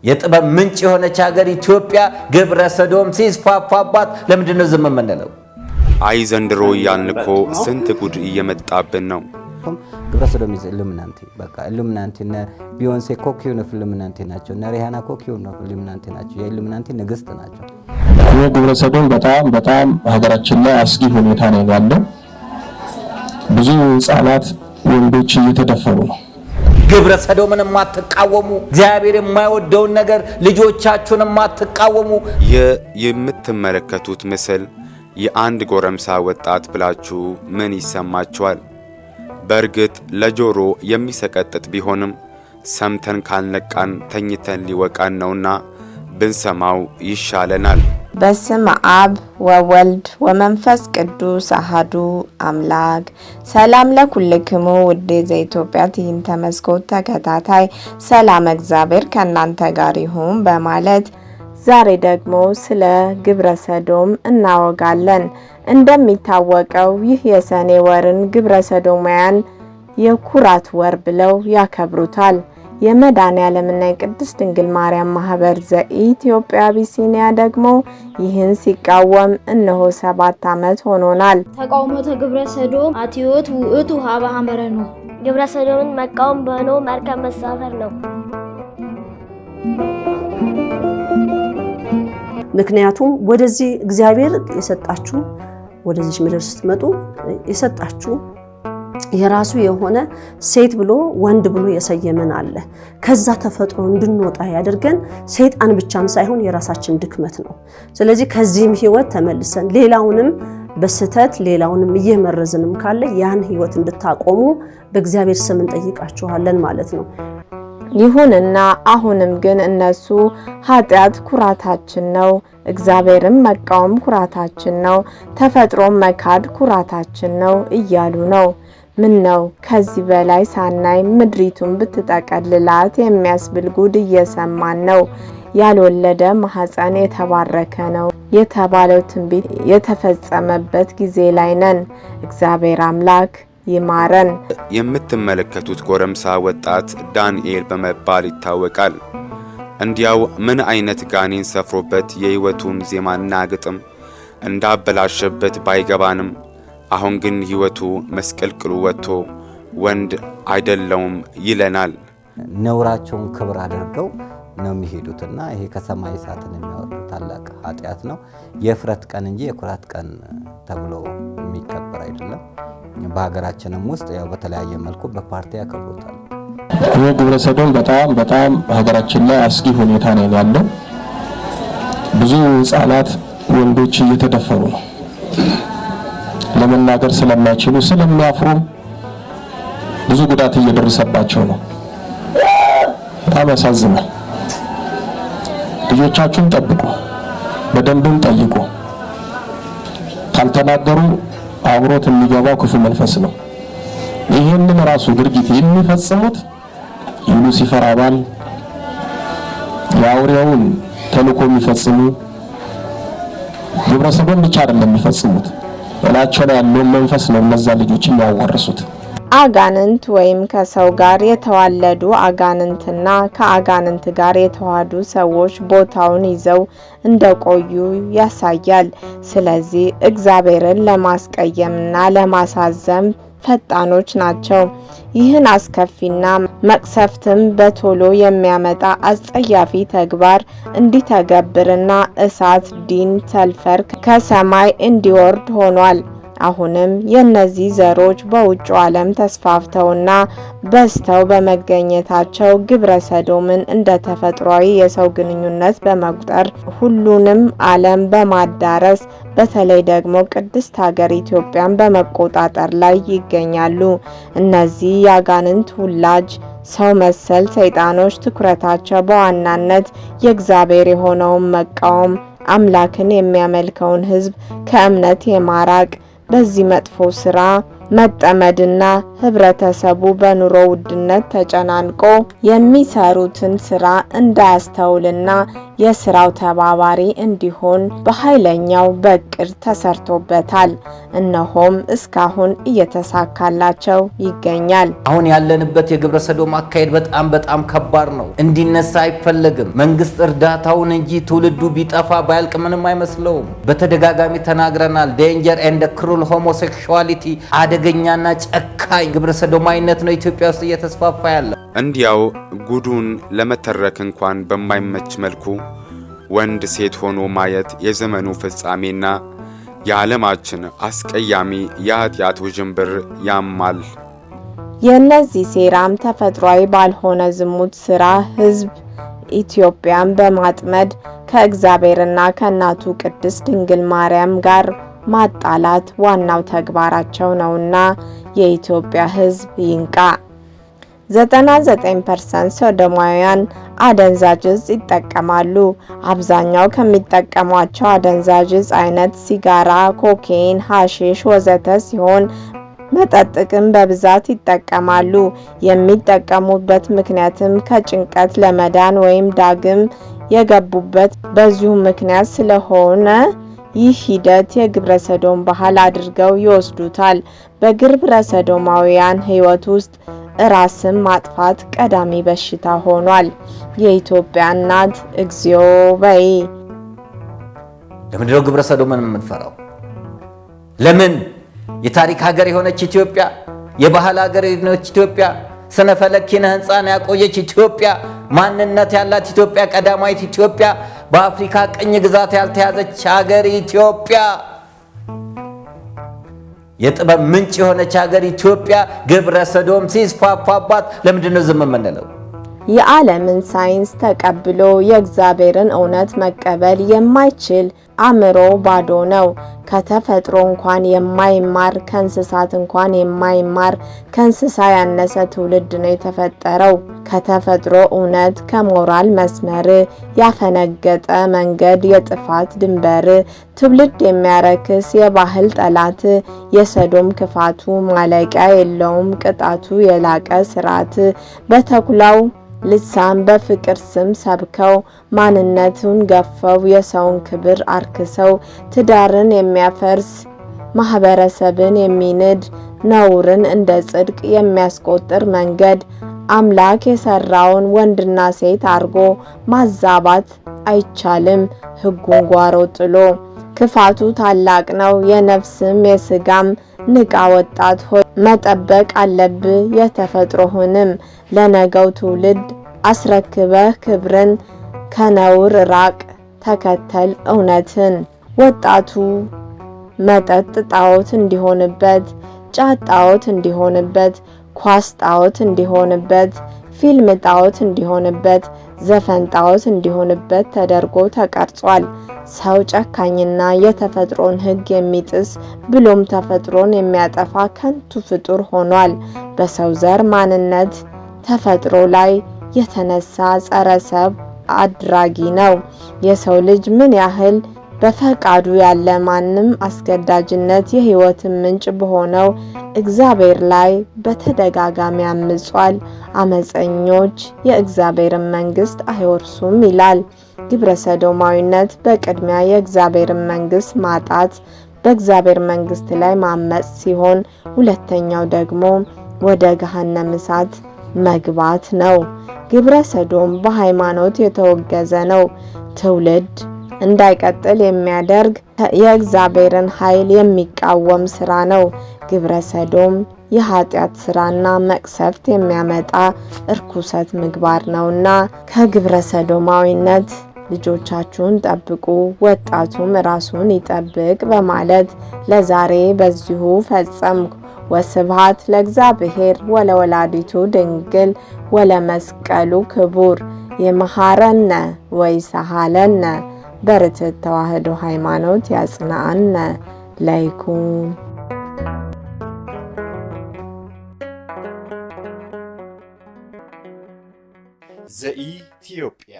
የጥበብ ምንጭ የሆነች ሀገር ኢትዮጵያ ግብረ ሰዶም ሲስፋፋባት ለምንድነው ዝም የምንለው? አይ ዘንድሮ ያልንኮ ስንት ጉድ እየመጣብን ነው። ግብረ ሰዶም ኢሉሚናንቲ በቃ ኢሉሚናንቲ እና ቢዮንሴ ኮኪው ነው ኢሉሚናንቲ ናቸው እና ሪሃና ኮኪው ነው ኢሉሚናንቲ ናቸው። የኢሉሚናንቲ ንግስት ናቸው። ግብረ ሰዶም በጣም ሀገራችን ላይ አስጊ ሁኔታ ነው ያለው። ብዙ ህፃናት ወንዶች እየተደፈሩ ነው። ግብረ ሰዶምን ማትቃወሙ እግዚአብሔር የማይወደውን ነገር ልጆቻችሁን ማትቃወሙ የምትመለከቱት ምስል የአንድ ጎረምሳ ወጣት ብላችሁ ምን ይሰማችኋል? በእርግጥ ለጆሮ የሚሰቀጥጥ ቢሆንም ሰምተን ካልነቃን ተኝተን ሊወቃን ነውና ብንሰማው ይሻለናል። በስመ አብ ወወልድ ወመንፈስ ቅዱስ አሐዱ አምላክ። ሰላም ለኩልክሙ ውዴ ዘኢትዮጵያ ትዕይንተ መስኮት ተከታታይ ሰላም እግዚአብሔር ከእናንተ ጋር ይሁን በማለት ዛሬ ደግሞ ስለ ግብረ ሰዶም እናወጋለን። እንደሚታወቀው ይህ የሰኔ ወርን ግብረ ሰዶማውያን የኩራት ወር ብለው ያከብሩታል። የመድኃኔዓለምና የቅድስት ድንግል ማርያም ማህበር ዘኢትዮጵያ አቢሲኒያ ደግሞ ይህን ሲቃወም እነሆ 7 ዓመት ሆኖናል። ተቃውሞተ ግብረ ሰዶም አትዮት ውእቱ ሀበ ሐመረ ነው። ግብረ ሰዶምን መቃወም በኖህ መርከብ መሳፈር ነው። ምክንያቱም ወደዚህ እግዚአብሔር የሰጣችሁ ወደዚህ ምድር ስትመጡ የሰጣችሁ የራሱ የሆነ ሴት ብሎ ወንድ ብሎ የሰየመን አለ። ከዛ ተፈጥሮ እንድንወጣ ያደርገን ሰይጣን ብቻም ሳይሆን የራሳችን ድክመት ነው። ስለዚህ ከዚህም ህይወት ተመልሰን ሌላውንም በስተት ሌላውንም እየመረዝንም ካለ ያን ህይወት እንድታቆሙ በእግዚአብሔር ስም እንጠይቃችኋለን ማለት ነው። ይሁንና አሁንም ግን እነሱ ኃጢአት ኩራታችን ነው፣ እግዚአብሔርን መቃወም ኩራታችን ነው፣ ተፈጥሮን መካድ ኩራታችን ነው እያሉ ነው። ምን ነው ከዚህ በላይ ሳናይ ምድሪቱን ብትጠቀልላት የሚያስብል ጉድ እየሰማን ነው። ያልወለደ ማህፀን የተባረከ ነው የተባለው ትንቢት የተፈጸመበት ጊዜ ላይ ነን። እግዚአብሔር አምላክ ይማረን። የምትመለከቱት ጎረምሳ ወጣት ዳንኤል በመባል ይታወቃል። እንዲያው ምን አይነት ጋኔን ሰፍሮበት የህይወቱን ዜማና ግጥም እንዳበላሸበት ባይገባንም አሁን ግን ህይወቱ መስቀልቅሉ ወጥቶ ወንድ አይደለም ይለናል። ነውራቸውን ክብር አድርገው ነው የሚሄዱትና ይሄ ከሰማይ እሳትን የሚያወርድ ታላቅ ኃጢአት ነው። የፍረት ቀን እንጂ የኩራት ቀን ተብሎ የሚከበር አይደለም። በሀገራችንም ውስጥ ያው በተለያየ መልኩ በፓርቲ ያከብሩታል። ግብረ ሰዶም በጣም ሀገራችን ላይ አስጊ ሁኔታ ነው ያለው። ብዙ ህፃናት ወንዶች እየተደፈሩ ነው። ለመናገር ስለማይችሉ ስለሚያፍሩ ብዙ ጉዳት እየደረሰባቸው ነው። በጣም ያሳዝናል። ልጆቻችሁን ጠብቁ፣ በደንብም ጠይቁ። ካልተናገሩ አብሮት የሚገባው ክፉ መንፈስ ነው። ይሄንን ራሱ ድርጊት የሚፈጽሙት የሉሲፈር አባል የአውሬውን ተልእኮ የሚፈጽሙ ግብረ ሰዶም ብቻ አይደለም የሚፈጽሙት፣ በላቸው ላይ ያለው መንፈስ ነው እነዛ ልጆች የሚያዋርሱት። አጋንንት ወይም ከሰው ጋር የተዋለዱ አጋንንትና ከአጋንንት ጋር የተዋሃዱ ሰዎች ቦታውን ይዘው እንደቆዩ ያሳያል። ስለዚህ እግዚአብሔርን ለማስቀየምና ለማሳዘም ፈጣኖች ናቸው። ይህን አስከፊና መቅሰፍትም በቶሎ የሚያመጣ አስጸያፊ ተግባር እንዲተገብርና እሳት ዲን ሰልፈር ከሰማይ እንዲወርድ ሆኗል። አሁንም የነዚህ ዘሮች በውጭ ዓለም ተስፋፍተውና በስተው በመገኘታቸው ግብረ ሰዶምን እንደ ተፈጥሯዊ የሰው ግንኙነት በመቁጠር ሁሉንም ዓለም በማዳረስ በተለይ ደግሞ ቅድስት ሀገር ኢትዮጵያን በመቆጣጠር ላይ ይገኛሉ። እነዚህ ያጋንንት ሁላጅ ሰው መሰል ሰይጣኖች ትኩረታቸው በዋናነት የእግዚአብሔር የሆነውን መቃወም፣ አምላክን የሚያመልከውን ሕዝብ ከእምነት የማራቅ በዚህ መጥፎ ስራ መጠመድና ህብረተሰቡ በኑሮ ውድነት ተጨናንቆ የሚሰሩትን ስራ እንዳያስተውልና የስራው ተባባሪ እንዲሆን በኃይለኛው በቅድ ተሰርቶበታል። እነሆም እስካሁን እየተሳካላቸው ይገኛል። አሁን ያለንበት የግብረ ሰዶም አካሄድ በጣም ከባድ ነው። እንዲነሳ አይፈለግም። መንግስት እርዳታውን እንጂ ትውልዱ ቢጠፋ ባያልቅ ምንም አይመስለውም። በተደጋጋሚ ተናግረናል። ዴንጀር ኤንድ ክሩል ሆሞሴክሹዋሊቲ አደገኛና ጨካኝ ግብረ ሰዶማዊነት ነው ኢትዮጵያ ውስጥ እየተስፋፋ ያለ። እንዲያው ጉዱን ለመተረክ እንኳን በማይመች መልኩ ወንድ ሴት ሆኖ ማየት የዘመኑ ፍጻሜና የዓለማችን አስቀያሚ የኃጢአት ውዥንብር ያማል። የነዚህ ሴራም ተፈጥሯዊ ባልሆነ ዝሙት ስራ ህዝብ ኢትዮጵያን በማጥመድ ከእግዚአብሔርና ከእናቱ ቅድስት ድንግል ማርያም ጋር ማጣላት ዋናው ተግባራቸው ነውና የኢትዮጵያ ህዝብ ይንቃ። 99% ሶዶማውያን አደንዛዥ እጽ ይጠቀማሉ። አብዛኛው ከሚጠቀሟቸው አደንዛዥ እጽ አይነት ሲጋራ፣ ኮኬይን፣ ሐሺሽ ወዘተ ሲሆን መጠጥቅም በብዛት ይጠቀማሉ። የሚጠቀሙበት ምክንያትም ከጭንቀት ለመዳን ወይም ዳግም የገቡበት በዚሁ ምክንያት ስለሆነ ይህ ሂደት የግብረ ሰዶም ባህል አድርገው ይወስዱታል። በግብረ ሰዶማውያን ህይወት ውስጥ ራስን ማጥፋት ቀዳሚ በሽታ ሆኗል። የኢትዮጵያ እናት እግዚኦ በይ። ለምንድነው ግብረ ሰዶምን የምንፈራው? ለምን? የታሪክ ሀገር የሆነች ኢትዮጵያ፣ የባህል ሀገር የሆነች ኢትዮጵያ፣ ስነ ፈለክ ኪነ ህንፃን ያቆየች ኢትዮጵያ፣ ማንነት ያላት ኢትዮጵያ፣ ቀዳማዊት ኢትዮጵያ፣ በአፍሪካ ቅኝ ግዛት ያልተያዘች ሀገር ኢትዮጵያ፣ የጥበብ ምንጭ የሆነች ሀገር ኢትዮጵያ ግብረ ሰዶም ሲስፋፋባት ለምንድነው ዝም የምንለው? የዓለምን ሳይንስ ተቀብሎ የእግዚአብሔርን እውነት መቀበል የማይችል አእምሮ ባዶ ነው። ከተፈጥሮ እንኳን የማይማር ከእንስሳት እንኳን የማይማር ከእንስሳ ያነሰ ትውልድ ነው የተፈጠረው። ከተፈጥሮ እውነት ከሞራል መስመር ያፈነገጠ መንገድ የጥፋት ድንበር ትውልድ የሚያረክስ የባህል ጠላት የሰዶም ክፋቱ ማለቂያ የለውም ቅጣቱ የላቀ ስርዓት በተኩላው ልሳን በፍቅር ስም ሰብከው ማንነቱን ገፈው የሰውን ክብር አርክሰው ትዳርን የሚያፈርስ ማህበረሰብን የሚንድ ነውርን እንደ ጽድቅ የሚያስቆጥር መንገድ አምላክ የሰራውን ወንድና ሴት አርጎ ማዛባት አይቻልም። ሕጉን ጓሮ ጥሎ ክፋቱ ታላቅ ነው የነፍስም የስጋም ንቃ ወጣት ሆይ መጠበቅ አለብህ የተፈጥሮህንም ለነገው ትውልድ አስረክበህ ክብርን ከነውር ራቅ ተከተል እውነትን። ወጣቱ መጠጥ ጣዖት እንዲሆንበት፣ ጫት ጣዖት እንዲሆንበት፣ ኳስ ጣዖት እንዲሆንበት፣ ፊልም ጣዖት እንዲሆንበት፣ ዘፈን ጣዖት እንዲሆንበት ተደርጎ ተቀርጿል። ሰው ጨካኝና የተፈጥሮን ሕግ የሚጥስ ብሎም ተፈጥሮን የሚያጠፋ ከንቱ ፍጡር ሆኗል። በሰው ዘር ማንነት ተፈጥሮ ላይ የተነሳ ጸረ ሰብ አድራጊ ነው። የሰው ልጅ ምን ያህል በፈቃዱ ያለ ማንም አስገዳጅነት የህይወትን ምንጭ በሆነው እግዚአብሔር ላይ በተደጋጋሚ አምጿል። አመፀኞች የእግዚአብሔርን መንግስት አይወርሱም ይላል። ግብረ ሰዶማዊነት በቅድሚያ የእግዚአብሔርን መንግስት ማጣት በእግዚአብሔር መንግስት ላይ ማመጽ ሲሆን ሁለተኛው ደግሞ ወደ ገሃነመ እሳት መግባት ነው። ግብረ ሰዶም በሃይማኖት የተወገዘ ነው። ትውልድ እንዳይቀጥል የሚያደርግ የእግዚአብሔርን ኃይል የሚቃወም ስራ ነው። ግብረ ሰዶም የኃጢአት ስራና መቅሰፍት የሚያመጣ እርኩሰት ምግባር ነውና ከግብረ ሰዶማዊነት ልጆቻችሁን ጠብቁ፣ ወጣቱም ራሱን ይጠብቅ በማለት ለዛሬ በዚሁ ፈጸምኩ። ወስብሐት ለእግዚአብሔር ወለወላዲቱ ድንግል ወለመስቀሉ ክቡር። ይምሃረነ ወይሳሃለነ በርትዕት ተዋሕዶ ሃይማኖት ያጽናአነ ለይኩን። ዘኢትዮጵያ